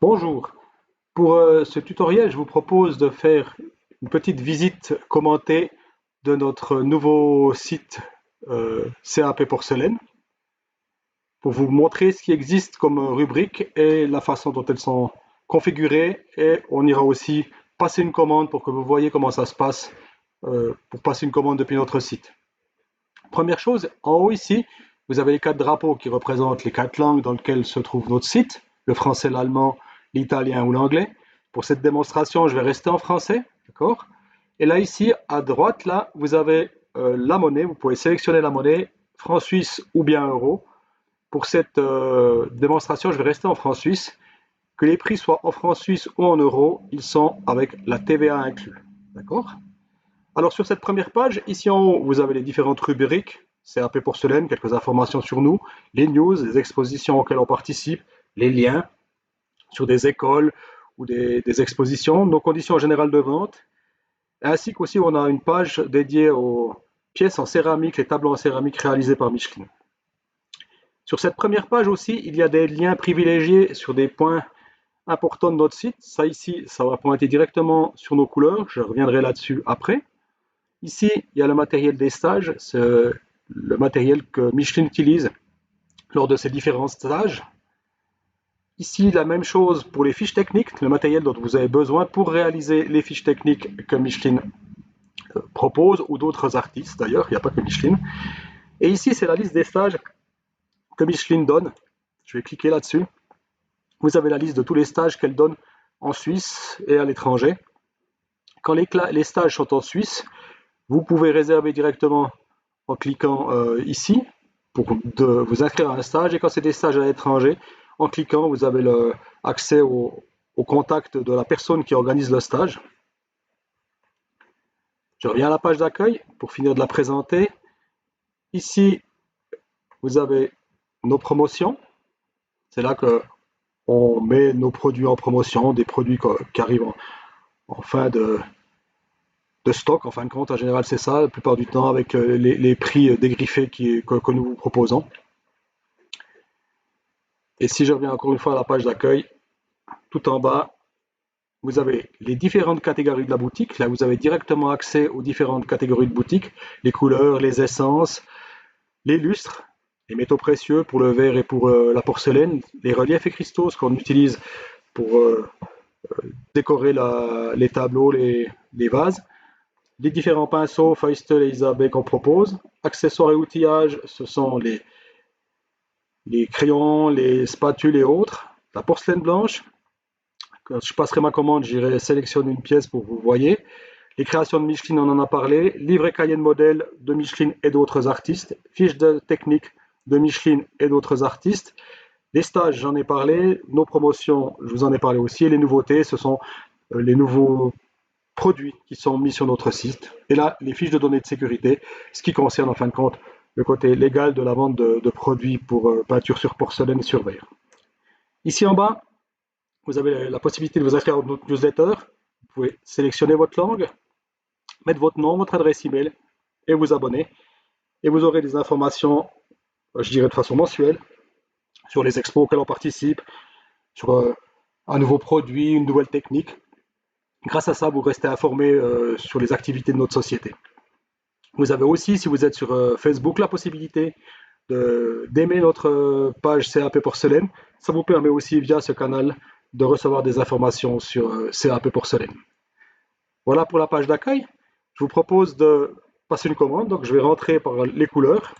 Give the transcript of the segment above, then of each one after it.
Bonjour, pour ce tutoriel, je vous propose de faire une petite visite commentée de notre nouveau site CAP Porcelaine pour vous montrer ce qui existe comme rubrique et la façon dont elles sont configurées et on ira aussi passer une commande pour que vous voyez comment ça se passe pour passer une commande depuis notre site. Première chose, en haut ici, vous avez les 4 drapeaux qui représentent les 4 langues dans lesquelles se trouve notre site, le français, l'allemand, l'italien ou l'anglais. Pour cette démonstration, je vais rester en français, d'accord? Et là, ici, à droite, là, vous avez la monnaie. Vous pouvez sélectionner la monnaie, franc suisse ou bien euro. Pour cette démonstration, je vais rester en franc suisse. Que les prix soient en franc suisse ou en euros, ils sont avec la TVA inclus, d'accord? Alors sur cette première page, ici en haut, vous avez les différentes rubriques, CAP Porcelaine, quelques informations sur nous, les news, les expositions auxquelles on participe, les liens sur des écoles ou des expositions, nos conditions générales de vente, ainsi qu'aussi on a une page dédiée aux pièces en céramique, les tableaux en céramique réalisés par Michelin. Sur cette première page aussi, il y a des liens privilégiés sur des points importants de notre site. Ça ici, ça va pointer directement sur nos couleurs, je reviendrai là-dessus après. Ici, il y a le matériel des stages, c'est le matériel que Michelin utilise lors de ses différents stages. Ici, la même chose pour les fiches techniques, le matériel dont vous avez besoin pour réaliser les fiches techniques que Michelin propose, ou d'autres artistes d'ailleurs, il n'y a pas que Michelin. Et ici, c'est la liste des stages que Michelin donne. Je vais cliquer là-dessus. Vous avez la liste de tous les stages qu'elle donne en Suisse et à l'étranger. Quand les stages sont en Suisse, vous pouvez réserver directement en cliquant ici pour vous inscrire à un stage. Et quand c'est des stages à l'étranger, en cliquant, vous avez accès au contact de la personne qui organise le stage. Je reviens à la page d'accueil pour finir de la présenter. Ici, vous avez nos promotions. C'est là que on met nos produits en promotion, des produits qui arrivent en fin de stock. En fin de compte, en général, c'est ça, la plupart du temps, avec les prix dégriffés que nous vous proposons. Et si je reviens encore une fois à la page d'accueil, tout en bas, vous avez les différentes catégories de la boutique. Là, vous avez directement accès aux différentes catégories de boutique, les couleurs, les essences, les lustres, les métaux précieux pour le verre et pour la porcelaine, les reliefs et cristaux, ce qu'on utilise pour décorer les tableaux, les vases, les différents pinceaux, Feistel et Isabelle qu'on propose, accessoires et outillages, ce sont les crayons, les spatules et autres, la porcelaine blanche. Quand je passerai ma commande, j'irai sélectionner une pièce pour que vous voyez. Les créations de Michelin, on en a parlé. Livre et cahier de modèles de Michelin et d'autres artistes. Fiches de technique de Michelin et d'autres artistes. Les stages, j'en ai parlé. Nos promotions, je vous en ai parlé aussi. Et les nouveautés, ce sont les nouveaux produits qui sont mis sur notre site. Et là, les fiches de données de sécurité, ce qui concerne en fin de compte le côté légal de la vente de produits pour peinture sur porcelaine et sur verre. Ici en bas, vous avez la possibilité de vous inscrire à notre newsletter. Vous pouvez sélectionner votre langue, mettre votre nom, votre adresse email et vous abonner. Et vous aurez des informations, je dirais de façon mensuelle, sur les expos auxquels on participe, sur un nouveau produit, une nouvelle technique. Grâce à ça, vous restez informé sur les activités de notre société. Vous avez aussi, si vous êtes sur Facebook, la possibilité d'aimer notre page CAP Porcelaine. Ça vous permet aussi, via ce canal, de recevoir des informations sur CAP Porcelaine. Voilà pour la page d'accueil. Je vous propose de passer une commande. Donc, je vais rentrer par les couleurs.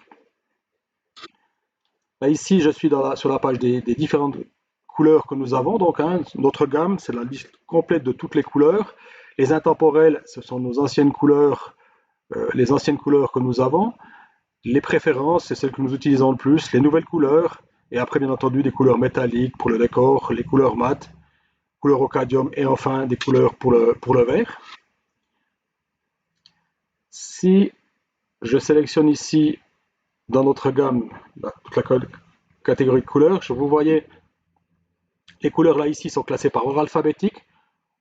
Là, ici, je suis sur la page des différentes couleurs que nous avons. Donc, notre gamme, c'est la liste complète de toutes les couleurs. Les intemporels, ce sont nos anciennes couleurs, les anciennes couleurs que nous avons. Les préférences, c'est celles que nous utilisons le plus. Les nouvelles couleurs. Et après, bien entendu, des couleurs métalliques pour le décor, les couleurs mat, couleurs au cadmium et enfin des couleurs pour le verre. Si je sélectionne ici dans notre gamme toute la catégorie de couleurs, vous voyez les couleurs là ici sont classées par ordre alphabétique.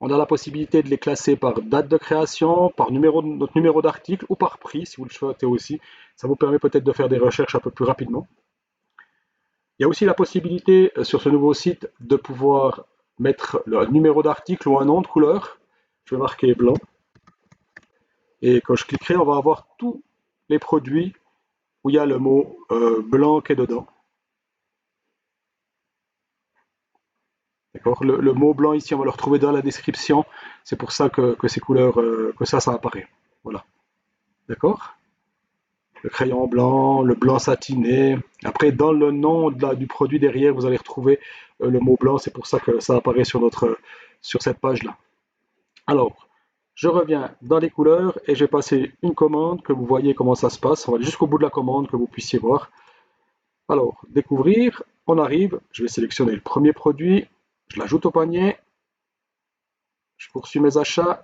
On a la possibilité de les classer par date de création, par notre numéro d'article ou par prix si vous le souhaitez aussi. Ça vous permet peut-être de faire des recherches un peu plus rapidement. Il y a aussi la possibilité sur ce nouveau site de pouvoir mettre le numéro d'article ou un nom de couleur. Je vais marquer blanc. Et quand je cliquerai, on va avoir tous les produits où il y a le mot blanc qui est dedans. D'accord. Le mot blanc ici, on va le retrouver dans la description. C'est pour ça que ces couleurs, que ça apparaît. Voilà. D'accord. Le crayon blanc, le blanc satiné. Après, dans le nom du produit derrière, vous allez retrouver le mot blanc. C'est pour ça que ça apparaît sur cette page-là. Alors, je reviens dans les couleurs et j'ai passé une commande que vous voyez comment ça se passe. On va aller jusqu'au bout de la commande que vous puissiez voir. Alors, découvrir, on arrive. Je vais sélectionner le premier produit. Je l'ajoute au panier. Je poursuis mes achats.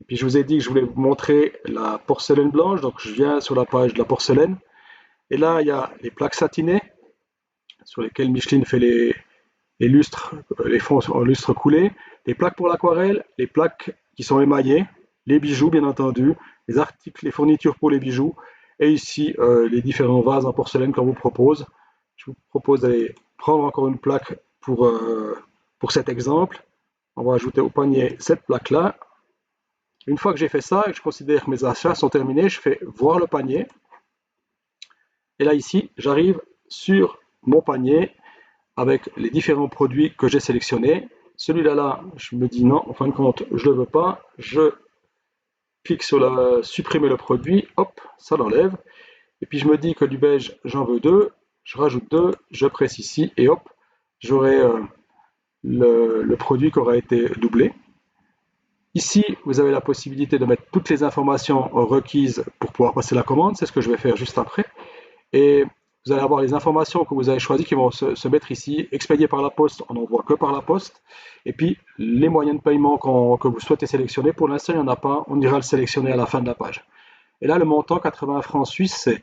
Et puis je vous ai dit que je voulais vous montrer la porcelaine blanche. Donc je viens sur la page de la porcelaine. Et là, il y a les plaques satinées sur lesquelles Micheline fait les lustres, les fonds en lustre coulé, les plaques pour l'aquarelle, les plaques qui sont émaillées, les bijoux bien entendu, les articles, les fournitures pour les bijoux, et ici les différents vases en porcelaine qu'on vous propose. Je vous propose d'aller prendre encore une plaque pour cet exemple. On va ajouter au panier cette plaque-là. Une fois que j'ai fait ça et que je considère que mes achats sont terminés, je fais voir le panier. Et là ici, j'arrive sur mon panier avec les différents produits que j'ai sélectionnés. Celui-là, je me dis non, en fin de compte, je ne le veux pas. Je clique sur supprimer le produit, hop, ça l'enlève. Et puis je me dis que du beige, j'en veux deux. Je rajoute deux, je presse ici et hop, j'aurai le produit qui aura été doublé. Ici, vous avez la possibilité de mettre toutes les informations requises pour pouvoir passer la commande. C'est ce que je vais faire juste après. Et vous allez avoir les informations que vous avez choisies qui vont se mettre ici. Expédié par la poste, on n'envoie que par la poste. Et puis, les moyens de paiement que vous souhaitez sélectionner, pour l'instant, il n'y en a pas. On ira le sélectionner à la fin de la page. Et là, le montant, 80 francs suisses, c'est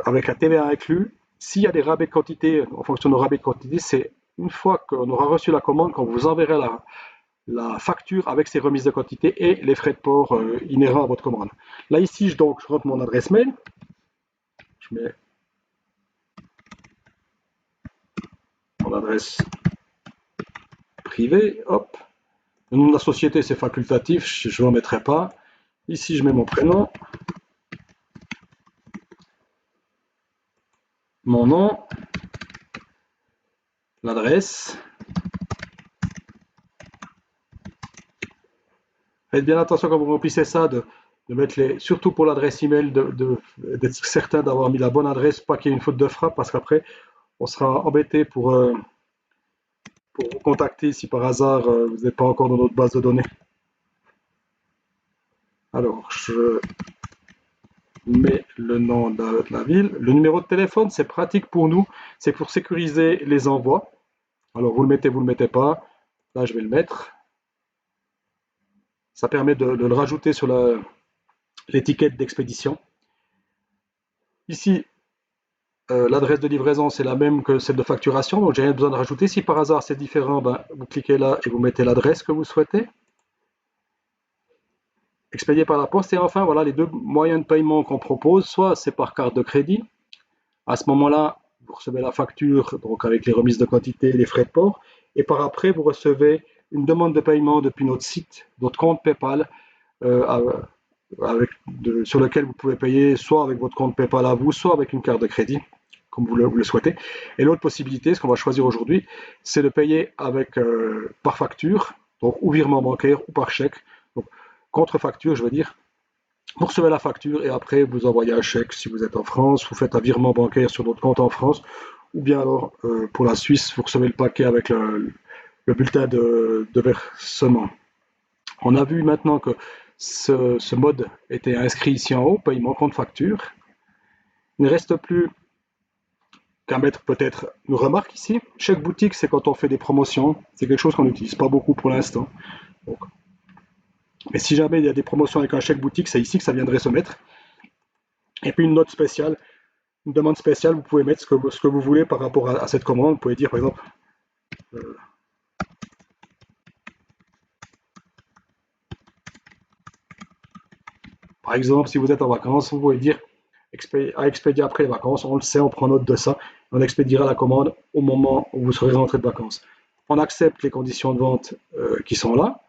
avec la TVA inclus. S'il y a des rabais de quantité, en fonction de rabais de quantité, c'est une fois qu'on aura reçu la commande, qu'on vous enverra la facture avec ses remises de quantité et les frais de port inhérents à votre commande. Là, ici, je rentre mon adresse mail. Je mets mon adresse privée. Hop. Le nom de la société, c'est facultatif. Je n'en mettrai pas. Ici, je mets mon prénom, mon nom, l'adresse. Faites bien attention quand vous remplissez ça de mettre surtout pour l'adresse email, d'être certain d'avoir mis la bonne adresse, pas qu'il y ait une faute de frappe, parce qu'après, on sera embêté pour vous contacter si par hasard vous n'êtes pas encore dans notre base de données. Alors, je mets le nom de la ville. Le numéro de téléphone, c'est pratique pour nous, c'est pour sécuriser les envois. Alors, vous le mettez pas. Là, je vais le mettre. Ça permet de le rajouter sur l'étiquette d'expédition. Ici, l'adresse de livraison, c'est la même que celle de facturation, donc j'ai rien besoin de rajouter. Si par hasard c'est différent, ben, vous cliquez là et vous mettez l'adresse que vous souhaitez. Expédié par la poste. Et enfin, voilà les deux moyens de paiement qu'on propose. Soit c'est par carte de crédit. À ce moment-là, vous recevez la facture, donc avec les remises de quantité, les frais de port. Et par après, vous recevez une demande de paiement depuis notre site, notre compte PayPal, euh, sur lequel vous pouvez payer soit avec votre compte PayPal à vous, soit avec une carte de crédit, comme vous le souhaitez. Et l'autre possibilité, ce qu'on va choisir aujourd'hui, c'est de payer par facture, donc ou virement bancaire ou par chèque. Donc, contre facture, je veux dire. Vous recevez la facture et après vous envoyez un chèque si vous êtes en France, vous faites un virement bancaire sur votre compte en France, ou bien alors pour la Suisse, vous recevez le paquet avec le bulletin de versement. On a vu maintenant que ce mode était inscrit ici en haut, paiement compte facture. Il ne reste plus qu'à mettre peut-être une remarque ici. Chèque boutique, c'est quand on fait des promotions. C'est quelque chose qu'on n'utilise pas beaucoup pour l'instant. Mais si jamais il y a des promotions avec un chèque boutique, c'est ici que ça viendrait se mettre. Et puis une note spéciale, une demande spéciale, vous pouvez mettre ce que vous voulez par rapport à cette commande. Vous pouvez dire par exemple, euh, si vous êtes en vacances, vous pouvez dire à expédier après les vacances. On le sait, on prend note de ça. On expédiera la commande au moment où vous serez rentré de vacances. On accepte les conditions de vente qui sont là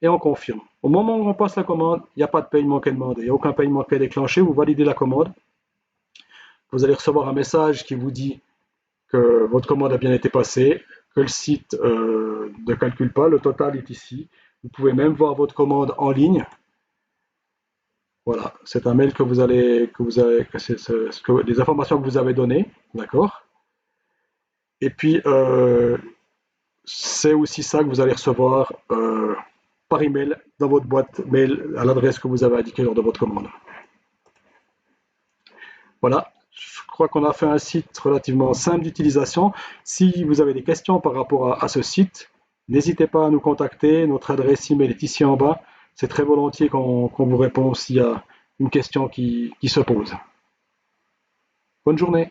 et on confirme. Au moment où on passe la commande, il n'y a pas de paiement qui est demandé, il n'y a aucun paiement qui est déclenché, vous validez la commande. Vous allez recevoir un message qui vous dit que votre commande a bien été passée, que le site ne calcule pas, le total est ici. Vous pouvez même voir votre commande en ligne. Voilà, c'est un mail que c'est des informations que vous avez données, d'accord. Et puis c'est aussi ça que vous allez recevoir par email dans votre boîte mail à l'adresse que vous avez indiquée lors de votre commande. Voilà, je crois qu'on a fait un site relativement simple d'utilisation. Si vous avez des questions par rapport à ce site, n'hésitez pas à nous contacter. Notre adresse email est ici en bas. C'est très volontiers qu'on vous répond s'il y a une question qui se pose. Bonne journée.